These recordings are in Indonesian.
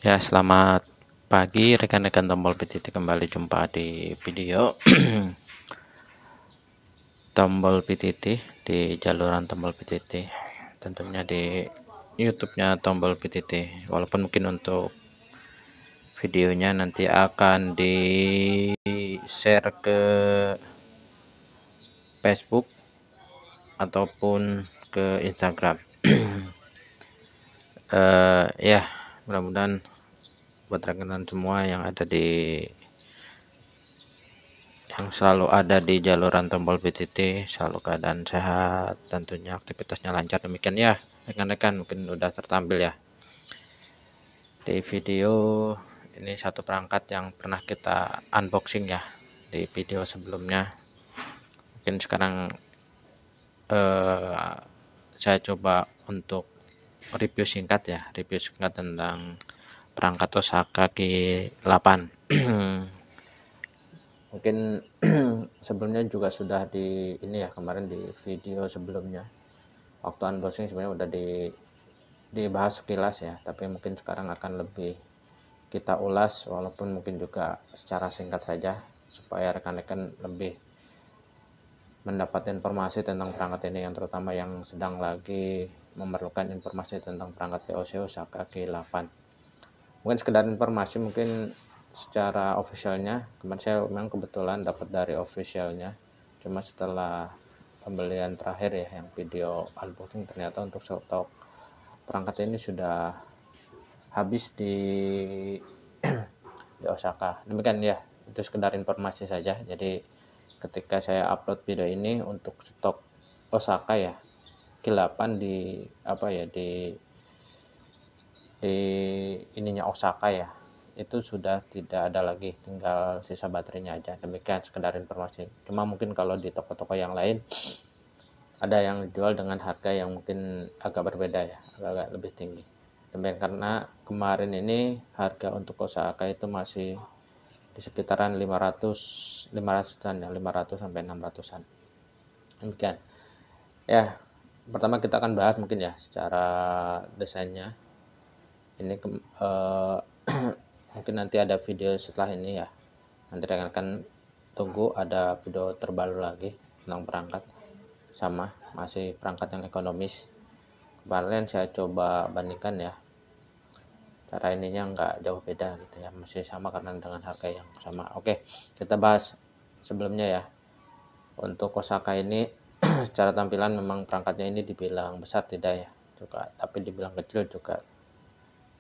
Ya, selamat pagi rekan-rekan tombol PTT, kembali jumpa di video tombol PTT di jaluran tombol PTT, tentunya di YouTube-nya tombol PTT. Walaupun mungkin untuk videonya nanti akan di share ke Facebook ataupun ke Instagram. Ya, mudah-mudahan buat rekan-rekan semua yang selalu ada di jaluran tombol PTT selalu keadaan sehat, tentunya aktivitasnya lancar. Demikian ya rekan-rekan, mungkin udah tertampil ya di video ini satu perangkat yang pernah kita unboxing ya di video sebelumnya. Mungkin sekarang saya coba untuk review singkat tentang perangkat Osaka G8. Mungkin sebelumnya juga sudah di ini ya, kemarin di video sebelumnya waktu unboxing sebenarnya udah dibahas sekilas ya, tapi mungkin sekarang akan lebih kita ulas, walaupun mungkin juga secara singkat saja supaya rekan-rekan lebih mendapat informasi tentang perangkat ini, yang terutama yang sedang lagi memerlukan informasi tentang perangkat POC Osaka G8. Mungkin sekedar informasi, mungkin secara officialnya kemarin saya memang kebetulan dapat dari officialnya, cuma setelah pembelian terakhir ya yang video unboxing, ternyata untuk stok perangkat ini sudah habis di Osaka. Demikian ya, itu sekedar informasi saja. Jadi ketika saya upload video ini untuk stok Osaka ya G8 di ininya Osaka ya, itu sudah tidak ada lagi, tinggal sisa baterainya aja. Demikian sekedar informasi. Cuma mungkin kalau di toko-toko yang lain ada yang dijual dengan harga yang mungkin agak berbeda ya, agak lebih tinggi. Demikian karena kemarin ini harga untuk Osaka itu masih di sekitaran 500-an ya, 500 sampai 600-an. Demikian. Ya, pertama kita akan bahas mungkin ya secara desainnya. Ini mungkin nanti ada video setelah ini ya. Nanti rekan-rekan tunggu ada video terbaru lagi tentang perangkat, sama masih perangkat yang ekonomis. Kemarin saya coba bandingkan ya, cara ininya nggak jauh beda gitu ya, masih sama karena dengan harga yang sama. Oke, kita bahas sebelumnya ya. Untuk Osaka ini secara tampilan memang perangkatnya ini dibilang besar tidak ya juga, tapi dibilang kecil juga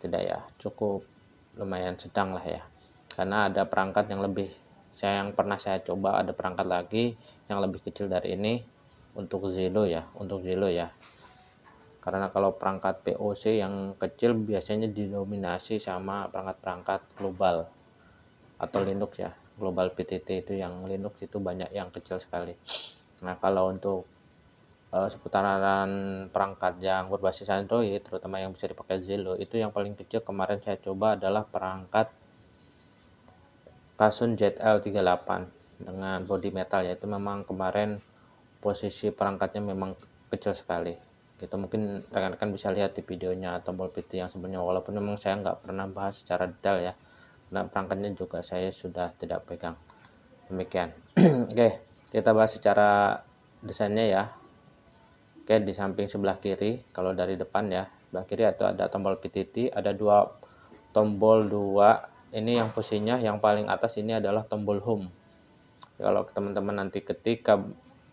tidak ya, cukup lumayan sedang lah ya, karena ada perangkat yang lebih, yang pernah saya coba ada perangkat lagi yang lebih kecil dari ini untuk Zelo ya, karena kalau perangkat POC yang kecil biasanya didominasi sama perangkat-perangkat global atau Linux ya, global PTT itu yang Linux itu banyak yang kecil sekali. Nah kalau untuk seputaran perangkat yang berbasis Android, terutama yang bisa dipakai Zelo, itu yang paling kecil kemarin saya coba adalah perangkat Kasun ZL38 dengan body metal ya. Itu memang kemarin posisi perangkatnya memang kecil sekali. Itu mungkin rekan-rekan bisa lihat di videonya tombol PT yang sebelumnya, walaupun memang saya nggak pernah bahas secara detail ya, karena perangkatnya juga saya sudah tidak pegang. Demikian. Oke, kita bahas secara desainnya ya. Oke, di samping sebelah kiri, kalau dari depan ya, sebelah kiri atau ada tombol PTT, ada tombol dua. Ini yang posisinya yang paling atas ini adalah tombol home. Kalau teman-teman nanti ketika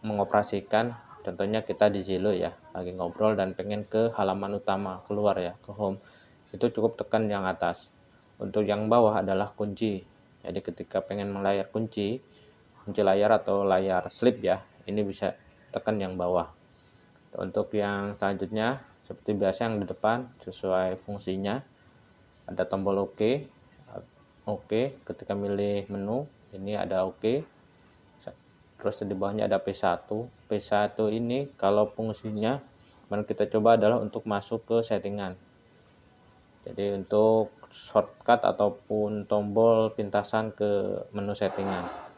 mengoperasikan, contohnya kita di Zelo ya, lagi ngobrol dan pengen ke halaman utama, keluar ya, ke home, itu cukup tekan yang atas. Untuk yang bawah adalah kunci. Jadi ketika pengen melayar kunci layar atau layar slip ya, ini bisa tekan yang bawah. Untuk yang selanjutnya seperti biasa yang di depan sesuai fungsinya, ada tombol OK. Ketika milih menu ini ada OK. Terus di bawahnya ada P1 ini kalau fungsinya yang kita coba adalah untuk masuk ke settingan. Jadi untuk shortcut ataupun tombol pintasan ke menu settingan.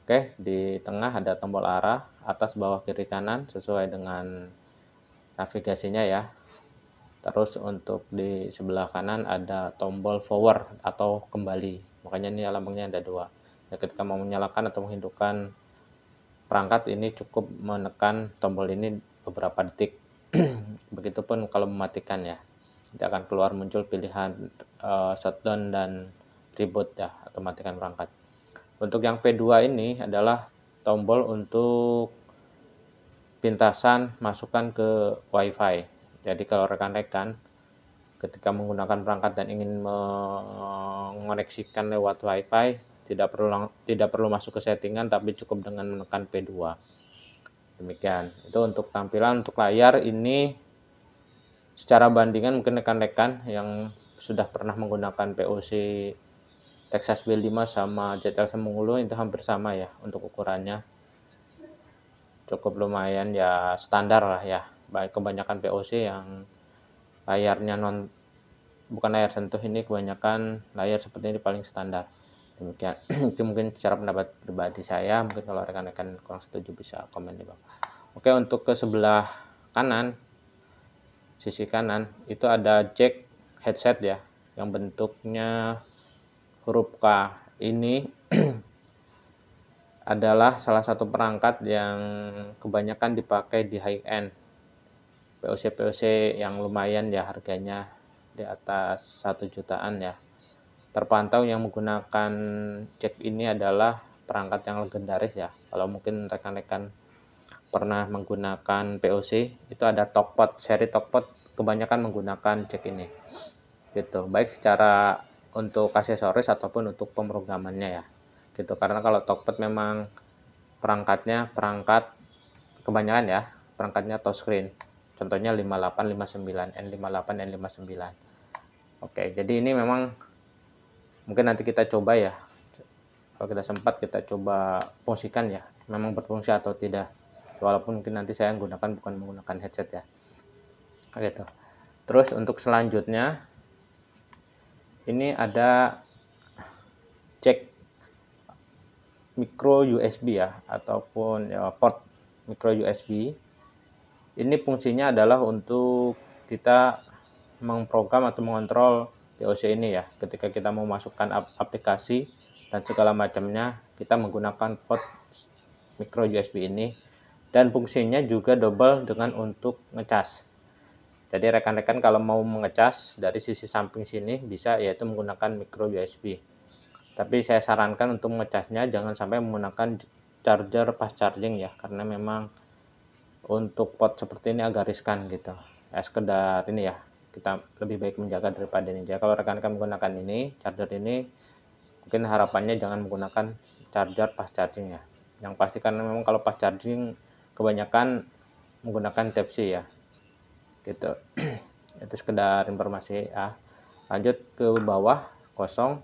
Oke, di tengah ada tombol arah, atas, bawah, kiri, kanan sesuai dengan navigasinya ya. Terus untuk di sebelah kanan ada tombol forward atau kembali, makanya ini lambangnya ada dua. Nah, ketika mau menyalakan atau menghidupkan perangkat ini cukup menekan tombol ini beberapa detik. Begitupun kalau mematikan ya, nanti akan keluar muncul pilihan shutdown dan reboot ya, atau matikan perangkat. Untuk yang P2 ini adalah tombol untuk pintasan masukkan ke WiFi. Jadi kalau rekan-rekan ketika menggunakan perangkat dan ingin mengoneksikan lewat WiFi, tidak perlu masuk ke settingan, tapi cukup dengan menekan P2. Demikian. Itu untuk tampilan. Untuk layar ini secara bandingan mungkin rekan-rekan yang sudah pernah menggunakan POC Texas Build 5 sama ZL Semungulu itu hampir sama ya untuk ukurannya. Cukup lumayan ya, standar lah ya. Baik, kebanyakan POC yang layarnya bukan layar sentuh, ini kebanyakan layar seperti ini paling standar. Demikian. Itu mungkin secara pendapat pribadi saya. Mungkin kalau rekan-rekan kurang setuju bisa komen di bawah. Oke, untuk ke sebelah kanan, sisi kanan itu ada jack headset ya, yang bentuknya huruf K. Ini adalah salah satu perangkat yang kebanyakan dipakai di high end POC yang lumayan ya, harganya di atas 1 jutaan ya. Terpantau yang menggunakan jack ini adalah perangkat yang legendaris ya. Kalau mungkin rekan-rekan pernah menggunakan POC, itu ada Talkpod, seri Talkpod kebanyakan menggunakan jack ini. Gitu, baik secara untuk aksesoris ataupun untuk pemrogramannya ya. Gitu, karena kalau Talkpod memang perangkat kebanyakan ya, perangkatnya touchscreen. Contohnya 58, 59, N58, N59. Oke, jadi ini memang mungkin nanti kita coba ya. Kalau kita sempat kita coba fungsikan ya, memang berfungsi atau tidak. Walaupun mungkin nanti saya bukan menggunakan headset ya. Gitu. Terus untuk selanjutnya ini ada jack micro USB ya, ataupun ya, port micro USB. Ini fungsinya adalah untuk kita memprogram atau mengontrol POC ini ya. Ketika kita mau masukkan aplikasi dan segala macamnya, kita menggunakan port micro USB ini, dan fungsinya juga double dengan untuk ngecas. Jadi rekan-rekan kalau mau mengecas dari sisi samping sini bisa, yaitu menggunakan micro USB. Tapi saya sarankan untuk mengecasnya jangan sampai menggunakan charger fast charging ya, karena memang untuk pot seperti ini agak riskan gitu. Sekedar ini ya, kita lebih baik menjaga daripada ini. Jadi kalau rekan-rekan menggunakan ini, charger ini, mungkin harapannya jangan menggunakan charger fast charging ya. Yang pasti karena memang kalau fast charging kebanyakan menggunakan Type-C ya. Gitu. Itu sekedar informasi ya. Lanjut ke bawah, kosong.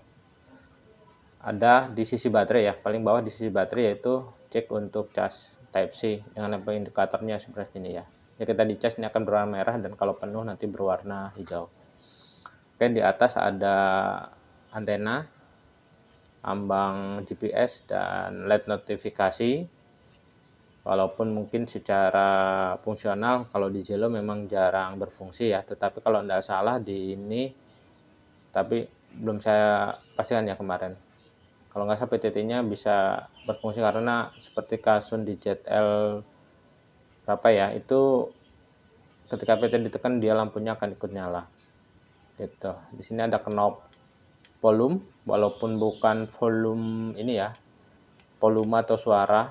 Ada di sisi baterai ya, paling bawah di sisi baterai yaitu cek untuk cas Type-C dengan label indikatornya seperti ini ya. Ya, kita dicas ini akan berwarna merah dan kalau penuh nanti berwarna hijau. Oke, di atas ada antena, ambang GPS dan LED notifikasi. Walaupun mungkin secara fungsional kalau di Jelo memang jarang berfungsi ya, tetapi kalau tidak salah di ini, tapi belum saya pastikan ya kemarin. Kalau nggak salah PTT-nya bisa berfungsi, karena seperti Kasun di ZL berapa ya, itu ketika PT ditekan dia lampunya akan ikut nyala. Gitu. Di sini ada knob volume, walaupun bukan volume ini ya, volume atau suara,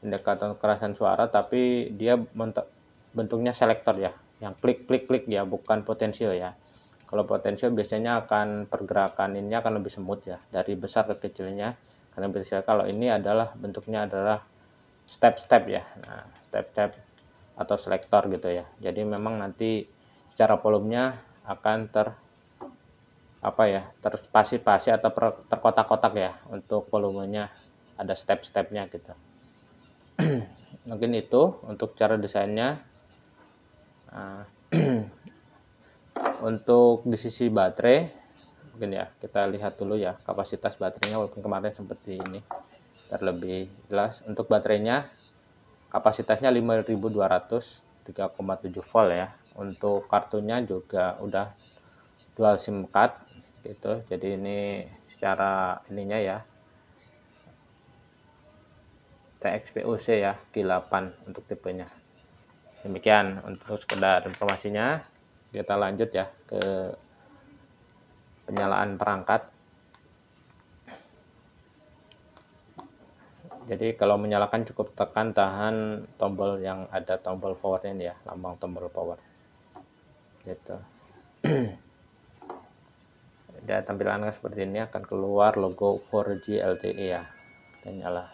indikator kekerasan suara, tapi dia bentuknya selektor ya, yang klik ya, bukan potensio ya. Kalau potensial biasanya akan pergerakan ini akan lebih semut ya, dari besar ke kecilnya. Karena bisa, kalau ini adalah bentuknya adalah step-step ya. Nah, step-step atau selektor gitu ya. Jadi memang nanti secara volumenya akan terspasi-pasi atau terkotak-kotak ya, untuk volumenya ada step-stepnya gitu. Mungkin itu untuk cara desainnya. Nah, untuk di sisi baterai mungkin ya kita lihat dulu ya kapasitas baterainya, walaupun kemarin seperti ini terlebih jelas. Untuk baterainya kapasitasnya 5200 3,7 volt ya, Untuk kartunya juga udah dual SIM card gitu. Jadi ini secara ininya ya TXPUC ya G8 untuk tipenya. Demikian untuk sekedar informasinya. Kita lanjut ya ke penyalaan perangkat. Jadi kalau menyalakan cukup tekan tahan tombol yang ada tombol powernya ya, lambang tombol power. Gitu. Dia tampilannya seperti ini, akan keluar logo 4G LTE ya. Kita nyala.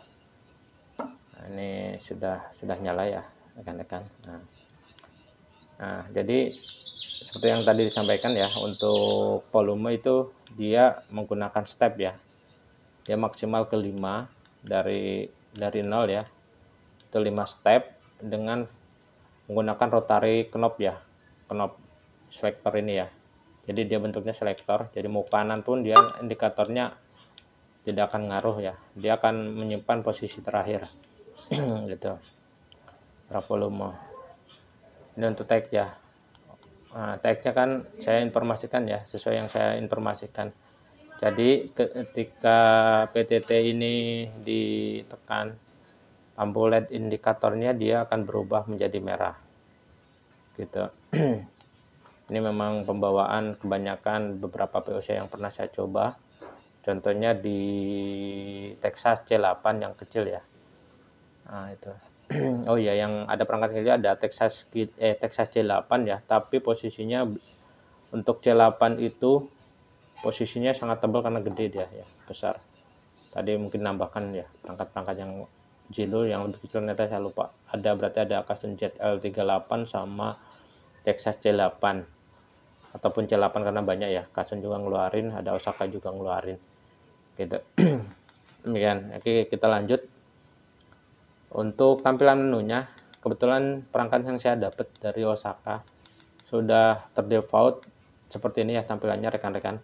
Nah, ini sudah nyala ya, rekan-rekan. Nah, jadi seperti yang tadi disampaikan ya, untuk volume itu dia menggunakan step ya. Dia maksimal ke 5 dari 0 ya. Itu 5 step dengan menggunakan rotary knob ya. Knob selector ini ya. Jadi dia bentuknya selektor. Jadi mau kanan pun dia indikatornya tidak akan ngaruh ya. Dia akan menyimpan posisi terakhir. Gitu. Berapa volume. Ini untuk tag ya. Nah, tag-nya kan saya informasikan ya, sesuai yang saya informasikan. Jadi ketika PTT ini ditekan, lampu LED indikatornya dia akan berubah menjadi merah. Gitu. Ini memang pembawaan kebanyakan beberapa POC yang pernah saya coba. Contohnya di Texas C8 yang kecil ya. Nah, itu. Oh iya, yang ada perangkat kecil ada Texas C8 ya, tapi posisinya untuk C8 itu posisinya sangat tebal karena gede dia ya, besar. Tadi mungkin nambahkan ya perangkat-perangkat yang Zilo yang lebih kecil, ternyata saya lupa. Berarti ada Custom ZL38 sama Texas C8 ataupun C8 karena banyak ya. Custom juga ngeluarin, ada Osaka juga ngeluarin. Gitu. Demikian. Oke, kita lanjut. Untuk tampilan menunya, kebetulan perangkat yang saya dapat dari Osaka sudah terdefault seperti ini ya tampilannya rekan-rekan.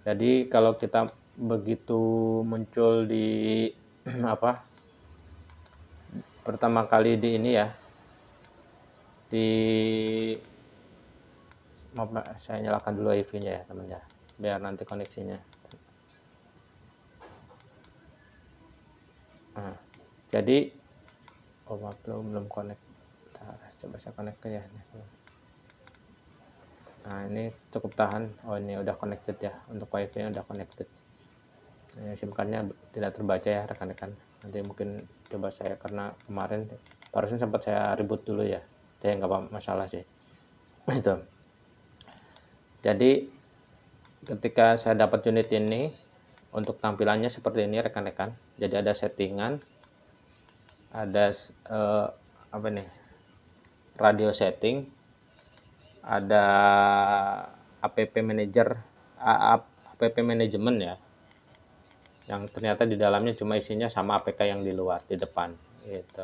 Jadi kalau kita begitu muncul di pertama kali di ini ya, di saya nyalakan dulu wifi-nya ya teman ya, biar nanti koneksinya. Nah, jadi belum connect. Coba saya connect ke ya. Nah, ini cukup tahan. Oh, ini udah connected ya, untuk wifi-nya udah connected. SIM card-nya tidak terbaca ya rekan-rekan. Nanti mungkin coba saya, karena kemarin barusan sempat saya reboot dulu ya, saya nggak masalah sih. Itu. Jadi ketika saya dapat unit ini, untuk tampilannya seperti ini rekan-rekan. Jadi ada settingan, ada radio setting, ada app manager, app manajemen ya, yang ternyata di dalamnya cuma isinya sama APK yang di luar, di depan gitu.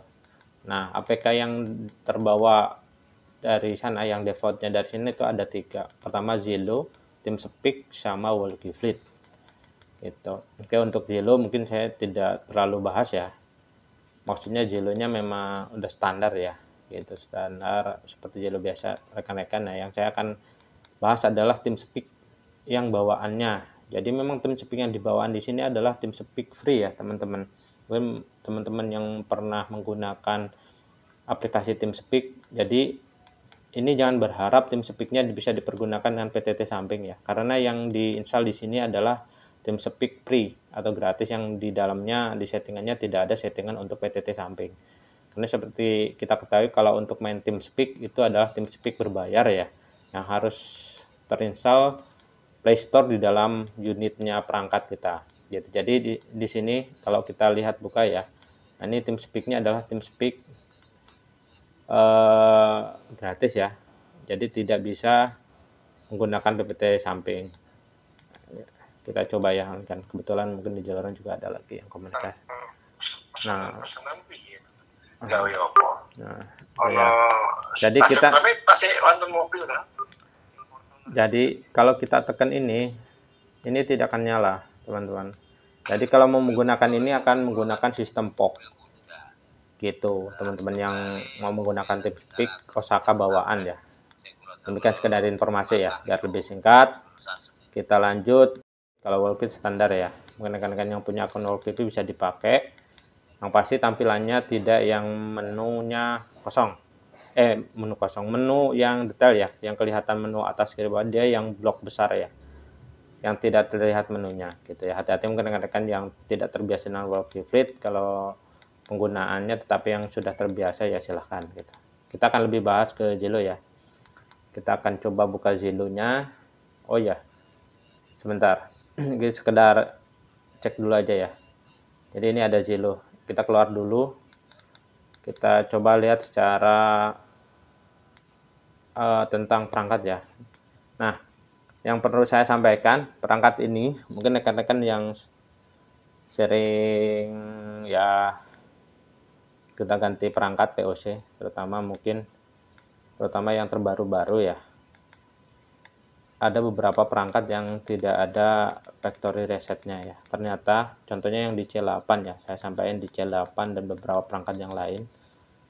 Nah, APK yang terbawa dari sana, yang defaultnya dari sini itu ada 3. Pertama Zilo, TeamSpeak, sama Wallkeyfleet gitu. Oke, untuk Zilo mungkin saya tidak terlalu bahas ya. Maksudnya Zilo-nya memang udah standar ya, gitu, standar seperti Zilo biasa rekan-rekan. Nah, yang saya akan bahas adalah TeamSpeak yang bawaannya. Jadi memang TeamSpeak yang dibawaan di sini adalah TeamSpeak free ya, teman-teman. Mungkin teman-teman yang pernah menggunakan aplikasi TeamSpeak, jadi ini jangan berharap TeamSpeak-nya bisa dipergunakan dengan PTT samping ya, karena yang diinstal di sini adalah TeamSpeak free atau gratis, yang di dalamnya di settingannya tidak ada settingan untuk PTT samping. Karena seperti kita ketahui kalau untuk main TeamSpeak itu adalah TeamSpeak berbayar ya, yang harus terinstall Play Store di dalam unitnya perangkat kita. Gitu. Jadi di sini kalau kita lihat buka ya, nah ini TeamSpeak-nya adalah TeamSpeak gratis ya. Jadi tidak bisa menggunakan PPT samping. Kita coba ya kan, kebetulan mungkin di jalanan juga ada lagi yang komunikasi. Nah, ya. Jadi kita jadi kalau kita tekan ini tidak akan nyala, teman-teman. Jadi kalau mau menggunakan ini akan menggunakan sistem POC. Gitu, teman-teman yang mau menggunakan TeamSpeak Osaka bawaan ya. Demikian sekedar informasi ya, biar lebih singkat. Kita lanjut. Kalau wallpaper standar ya, mungkin rekan-rekan yang punya akun wallpaper bisa dipakai. Yang pasti tampilannya tidak yang menunya kosong. Menu yang detail ya, yang kelihatan menu atas kiri bawah, dia yang blok besar ya, yang tidak terlihat menunya gitu ya. Hati-hati mungkin rekan-rekan yang tidak terbiasa dengan wallpaper kalau penggunaannya, tetapi yang sudah terbiasa ya silahkan gitu. Kita akan lebih bahas ke Zillow ya. Kita akan coba buka Zillow-nya. Oh ya, sebentar. Ini sekedar cek dulu aja ya. Jadi ini ada Zillow. Kita keluar dulu. Kita coba lihat secara tentang perangkat ya. Nah, yang perlu saya sampaikan, perangkat ini mungkin rekan-rekan yang sering ya kita ganti perangkat POC, terutama yang terbaru-baru ya. Ada beberapa perangkat yang tidak ada factory resetnya ya. Ternyata contohnya yang di C8 ya, saya sampaikan di C8 dan beberapa perangkat yang lain,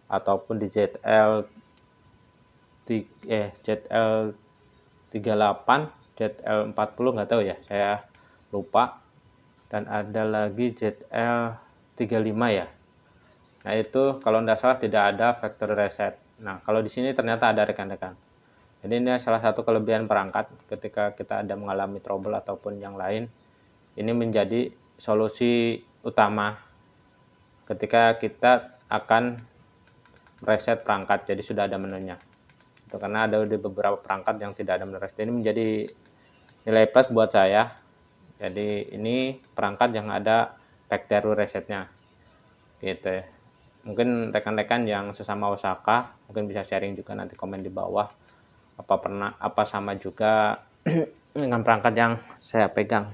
ataupun di ZL38, ZL40 nggak tahu ya, saya lupa. Dan ada lagi ZL35 ya. Nah itu kalau tidak salah tidak ada factory reset. Nah kalau di sini ternyata ada rekan-rekan. Jadi ini salah satu kelebihan perangkat ketika kita ada mengalami trouble ataupun yang lain. Ini menjadi solusi utama ketika kita akan reset perangkat. Jadi sudah ada menunya. Itu karena ada di beberapa perangkat yang tidak ada menu reset. Ini menjadi nilai plus buat saya. Jadi ini perangkat yang ada factory resetnya. Gitu ya. Mungkin rekan-rekan yang sesama Osaka mungkin bisa sharing juga, nanti komen di bawah apa sama juga dengan perangkat yang saya pegang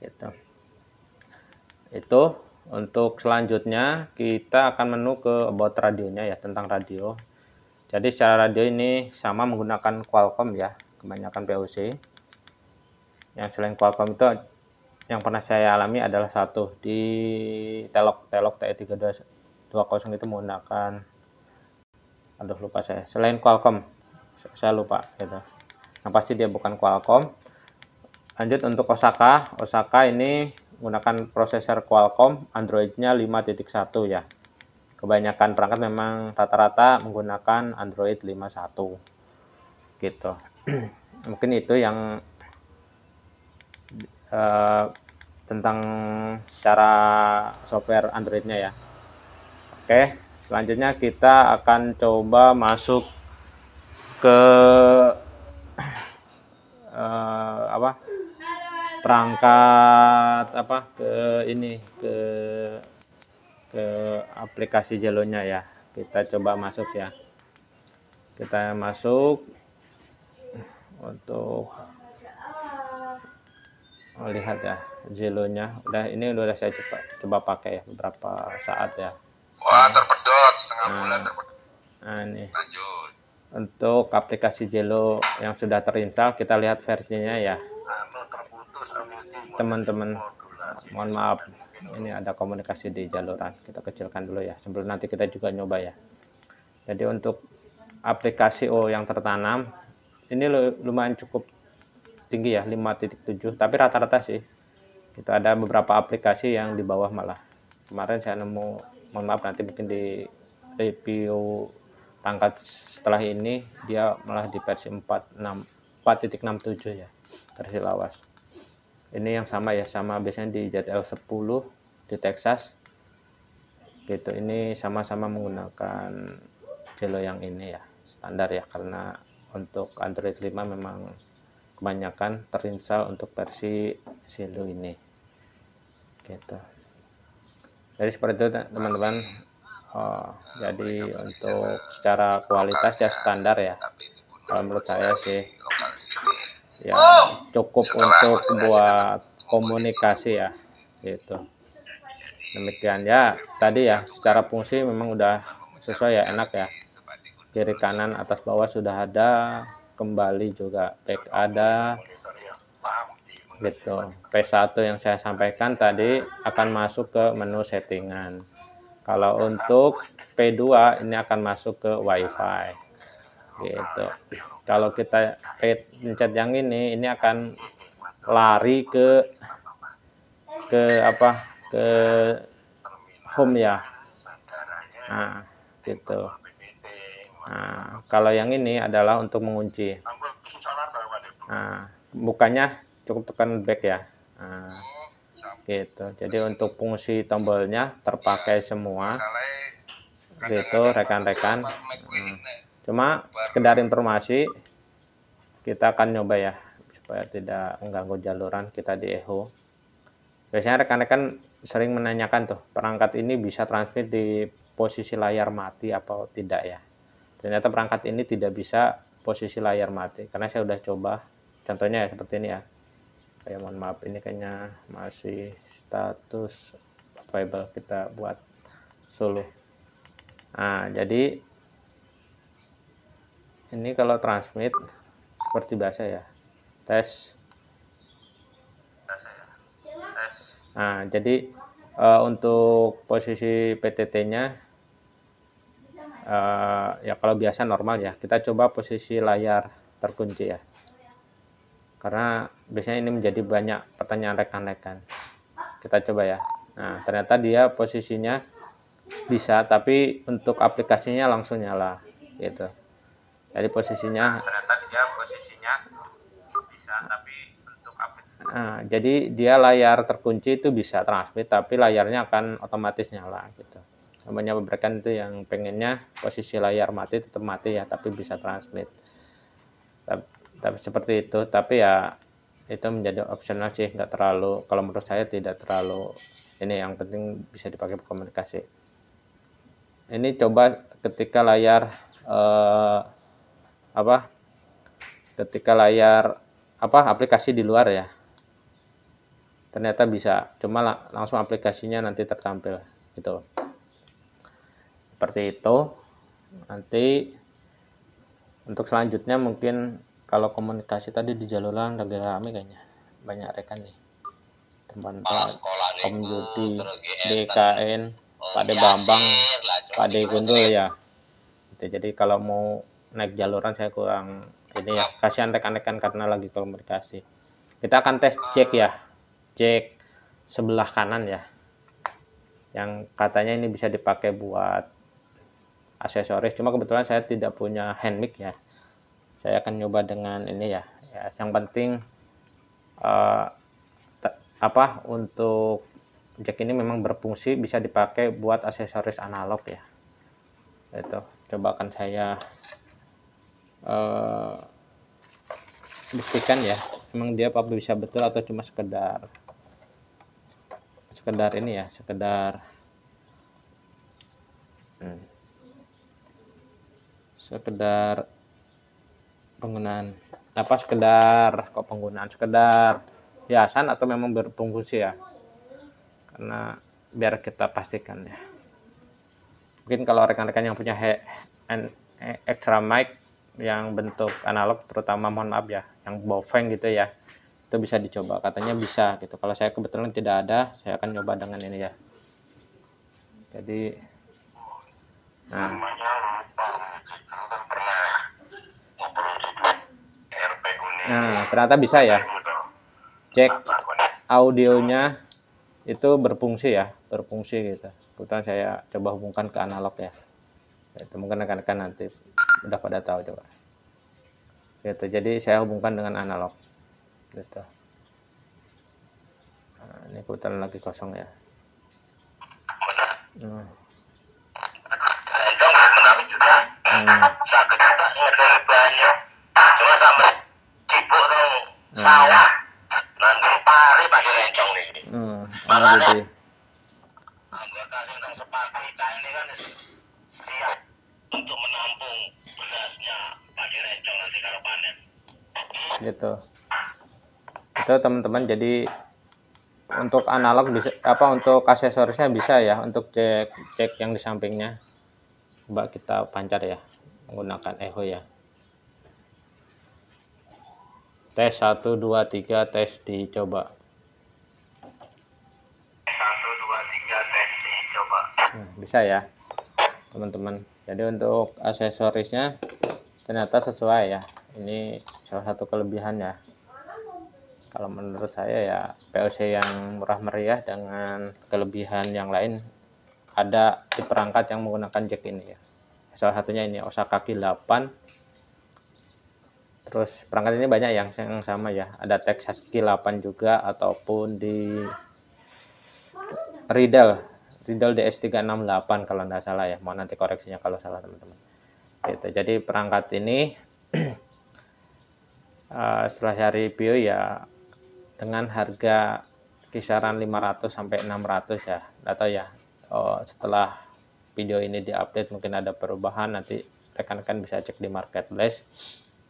gitu. Itu untuk selanjutnya kita akan menu ke about radionya ya, tentang radio. Jadi secara radio ini sama menggunakan Qualcomm ya, kebanyakan POC. Yang selain Qualcomm itu yang pernah saya alami adalah satu di Telok TE3220 itu menggunakan, aduh lupa saya, selain Qualcomm saya lupa gitu. Yang pasti dia bukan Qualcomm. Lanjut untuk Osaka ini menggunakan prosesor Qualcomm, Android-nya 5.1 ya. Kebanyakan perangkat memang rata-rata menggunakan Android 5.1 gitu. Mungkin itu yang tentang secara software Android-nya ya. Oke, selanjutnya kita akan coba masuk ke perangkat ke aplikasi Zillow-nya ya. Kita coba masuk ya. Kita masuk untuk lihat ya Zillow-nya. Ini udah saya coba pakai ya beberapa saat ya. Wah, terpedot setengah bulan terpedot. Nah, ini. Lanjut. Untuk aplikasi Zillow yang sudah terinstall, kita lihat versinya ya. Teman-teman, mohon maaf, ini ada komunikasi di jaluran. Kita kecilkan dulu ya, sebelum nanti kita juga nyoba ya. Jadi untuk aplikasi yang tertanam, ini lumayan cukup tinggi ya, 5.7, tapi rata-rata sih. Itu ada beberapa aplikasi yang di bawah malah. Kemarin saya nemu, mohon maaf nanti mungkin di review perangkat setelah ini, dia malah di versi 4.67 ya, versi lawas. Ini yang sama ya, sama biasanya di ZL10 di Texas gitu. Ini sama-sama menggunakan Zillow yang ini ya, standar ya, karena untuk Android 5 memang kebanyakan terinstall untuk versi Zillow ini gitu. Jadi seperti itu teman-teman. Jadi untuk secara kualitas ya standar ya, kalau menurut saya sih ya cukup untuk buat komunikasi ya gitu. Demikian ya, tadi ya secara fungsi memang udah sesuai ya, enak ya, kiri kanan atas bawah sudah ada, kembali juga back ada gitu. P1 yang saya sampaikan tadi akan masuk ke menu settingan. Kalau untuk P2 ini akan masuk ke WiFi gitu. kalau kita pencet yang ini akan lari ke apa, ke home ya. Nah, gitu. Nah, kalau yang ini adalah untuk mengunci. Nah, bukanya cukup tekan back ya. Nah, gitu. Jadi untuk fungsi tombolnya terpakai semua. Gitu, rekan-rekan. Cuma sekedar informasi, kita akan nyoba ya supaya tidak mengganggu jaluran kita di echo. Biasanya rekan-rekan sering menanyakan tuh, perangkat ini bisa transmit di posisi layar mati atau tidak ya. Ternyata perangkat ini tidak bisa posisi layar mati karena saya udah coba. Contohnya ya seperti ini ya. Kayak mohon maaf, ini kayaknya masih status available, kita buat solo. Nah, jadi ini kalau transmit seperti biasa ya. Tes. Nah, jadi untuk posisi PTT-nya ya kalau biasa normal ya. Kita coba posisi layar terkunci ya. Karena biasanya ini menjadi banyak pertanyaan rekan-rekan. Kita coba ya. Nah, ternyata dia posisinya bisa, tapi untuk aplikasinya langsung nyala gitu. Jadi posisinya bisa, tapi untuk aplikasi. Nah, jadi dia layar terkunci itu bisa transmit, tapi layarnya akan otomatis nyala gitu. Namanya memberikan itu yang pengennya posisi layar mati tetap mati ya, tapi bisa transmit. Tapi seperti itu, tapi ya itu menjadi opsional sih, nggak terlalu, kalau menurut saya tidak terlalu ini, yang penting bisa dipakai komunikasi. Ini coba ketika layar ketika layar aplikasi di luar ya, ternyata bisa, cuma langsung aplikasinya nanti tertampil gitu. Seperti itu. Nanti untuk selanjutnya mungkin kalau komunikasi tadi di jaluran lagi rame kayaknya, banyak rekan nih, teman-teman Om Yudi, DKN, Pak De Bambang, Pak De Gundul ya. Jadi kalau mau naik jaluran saya kurang ini ya, kasihan rekan-rekan karena lagi komunikasi. Kita akan tes cek ya, cek sebelah kanan ya, yang katanya ini bisa dipakai buat aksesoris, cuma kebetulan saya tidak punya hand mic ya. Saya akan nyoba dengan ini ya, yang penting untuk jack ini memang berfungsi bisa dipakai buat aksesoris analog ya. Itu coba akan saya buktikan ya, memang dia apa bisa betul atau cuma sekedar ini ya, sekedar penggunaan sekedar hiasan atau memang berfungsi ya, karena biar kita pastikan ya. Mungkin kalau rekan-rekan yang punya extra mic yang bentuk analog, terutama mohon maaf ya, yang bofeng gitu ya, itu bisa dicoba, katanya bisa gitu. Kalau saya kebetulan tidak ada, saya akan coba dengan ini ya. Jadi nah ternyata bisa ya, cek audionya itu berfungsi gitu. Kebetulan saya coba hubungkan ke analog ya. Itu mungkin rekan-rekan nanti udah pada tahu coba. Gitu. Jadi saya hubungkan dengan analog. Gitu. Nah, ini kebetulan lagi kosong ya. Jadi gitu. Itu teman-teman, jadi untuk analog bisa untuk aksesorisnya bisa ya, untuk cek yang di sampingnya. Coba kita pancar ya menggunakan echo ya. Tes 1 2 3, tes dicoba. 1 2 3, tes dicoba. Bisa ya teman-teman. Jadi untuk aksesorisnya ternyata sesuai ya. Ini salah satu kelebihannya. Kalau menurut saya ya POC yang murah meriah dengan kelebihan yang lain, ada di perangkat yang menggunakan jack ini ya. Salah satunya ini Osaka K8. Terus perangkat ini banyak yang sama ya. Ada Texas K8 juga, ataupun di Riddle DS368 kalau nggak salah ya. Mau nanti koreksinya kalau salah teman-teman. Gitu. Jadi perangkat ini setelah saya review ya dengan harga kisaran 500 sampai 600 ya. Atau ya setelah video ini diupdate mungkin ada perubahan, nanti rekan-rekan bisa cek di marketplace.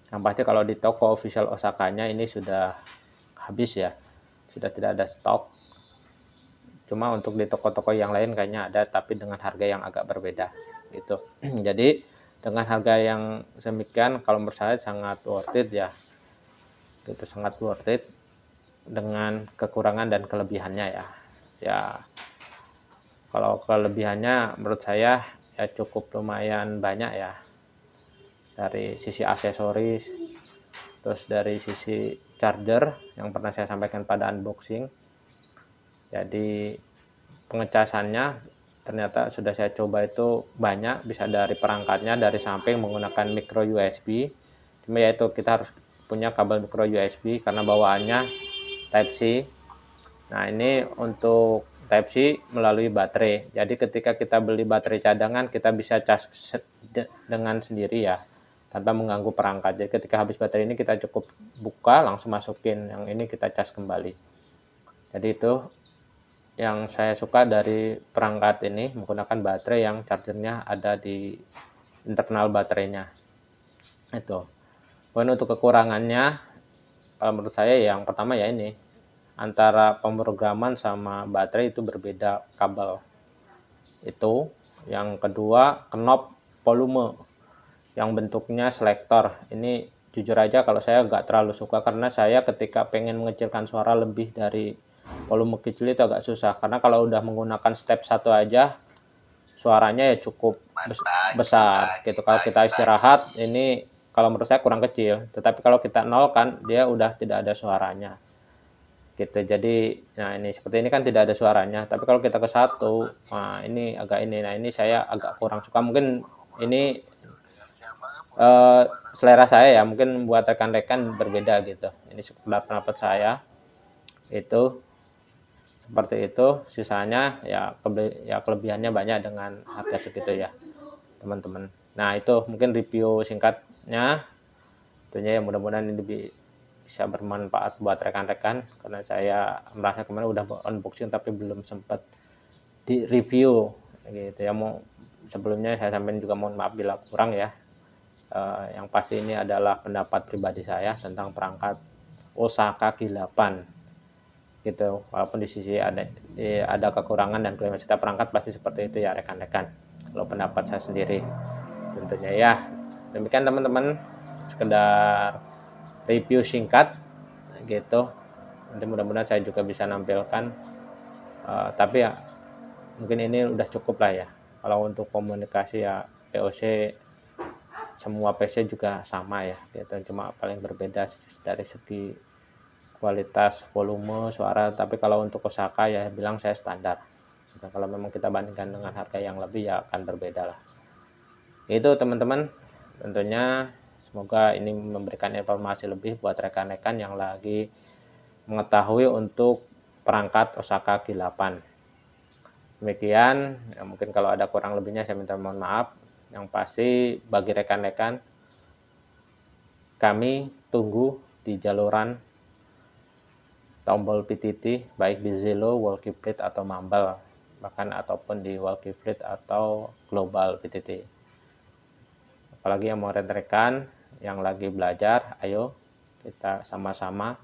Yang pasti kalau di toko official Osakanya ini sudah habis ya, sudah tidak ada stok. Cuma untuk di toko-toko yang lain kayaknya ada, tapi dengan harga yang agak berbeda gitu. Jadi dengan harga yang semikian kalau menurut saya sangat worth it ya, itu sangat worth it dengan kekurangan dan kelebihannya ya. Ya kalau kelebihannya menurut saya ya cukup lumayan banyak ya, dari sisi aksesoris, terus dari sisi charger yang pernah saya sampaikan pada unboxing. Jadi pengecasannya ternyata sudah saya coba itu banyak, bisa dari perangkatnya, dari samping menggunakan micro USB. Cuma ya itu kita harus punya kabel micro USB karena bawaannya Type C. Nah ini untuk Type C melalui baterai. Jadi ketika kita beli baterai cadangan kita bisa cas dengan sendiri ya, tanpa mengganggu perangkat. Jadi ketika habis baterai ini kita cukup buka langsung masukin, yang ini kita cas kembali. Jadi itu yang saya suka dari perangkat ini, menggunakan baterai yang chargernya ada di internal baterainya. Itu. Kemudian untuk kekurangannya, kalau menurut saya yang pertama ya ini, antara pemrograman sama baterai itu berbeda kabel. Itu. Yang kedua, knob volume yang bentuknya selektor. Ini jujur aja kalau saya nggak terlalu suka, karena saya ketika pengen mengecilkan suara lebih dari volume kecil itu agak susah, karena kalau udah menggunakan step 1 aja suaranya ya cukup besar gitu. Kalau kita istirahat ini kalau menurut saya kurang kecil, tetapi kalau kita nol kan dia udah tidak ada suaranya gitu. Jadi nah ini seperti ini kan tidak ada suaranya, tapi kalau kita ke 1, nah ini agak ini, nah ini saya agak kurang suka. Mungkin ini selera saya ya, mungkin buat rekan-rekan berbeda gitu. Ini sekedar pendapat saya. Itu seperti itu. Sisanya ya kelebihannya banyak dengan harga segitu ya teman-teman. Nah itu mungkin review singkatnya, tentunya ya mudah-mudahan ini bisa bermanfaat buat rekan-rekan, karena saya merasa kemarin udah unboxing tapi belum sempat di review gitu ya. Mau sebelumnya saya sampaikan juga mohon maaf bila kurang ya. Yang pasti ini adalah pendapat pribadi saya tentang perangkat Osaka K8 gitu. Walaupun di sisi ada kekurangan dan kelebihan setiap perangkat pasti seperti itu ya rekan-rekan. Kalau pendapat saya sendiri tentunya ya. Demikian teman-teman, sekedar review singkat gitu. Nanti mudah-mudahan saya juga bisa nampilkan. Tapi ya mungkin ini udah cukup lah ya. Kalau untuk komunikasi ya POC semua PC juga sama ya gitu, cuma paling berbeda dari segi kualitas volume suara. Tapi kalau untuk Osaka ya bilang saya standar. Dan kalau memang kita bandingkan dengan harga yang lebih ya akan berbeda lah. Itu teman-teman, tentunya semoga ini memberikan informasi lebih buat rekan-rekan yang lagi mengetahui untuk perangkat Osaka K8. Demikian ya, mungkin kalau ada kurang lebihnya saya minta mohon maaf. Yang pasti bagi rekan-rekan, kami tunggu di jaluran tombol PTT baik di Zillow, Walkifleet atau Mumble, bahkan ataupun di Walkifleet atau Global PTT. Apalagi yang mau rekan-rekan yang lagi belajar, ayo kita sama-sama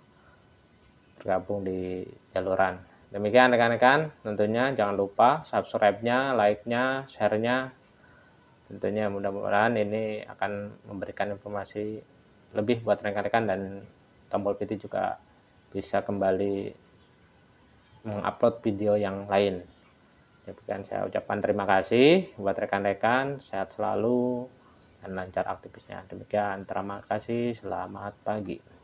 bergabung di jaluran. Demikian rekan-rekan, tentunya jangan lupa subscribe-nya, like-nya, share-nya. Tentunya mudah-mudahan ini akan memberikan informasi lebih buat rekan-rekan, dan tombol PT juga bisa kembali mengupload video yang lain. Demikian saya ucapkan terima kasih buat rekan-rekan, sehat selalu, dan lancar aktivitasnya. Demikian, terima kasih, selamat pagi.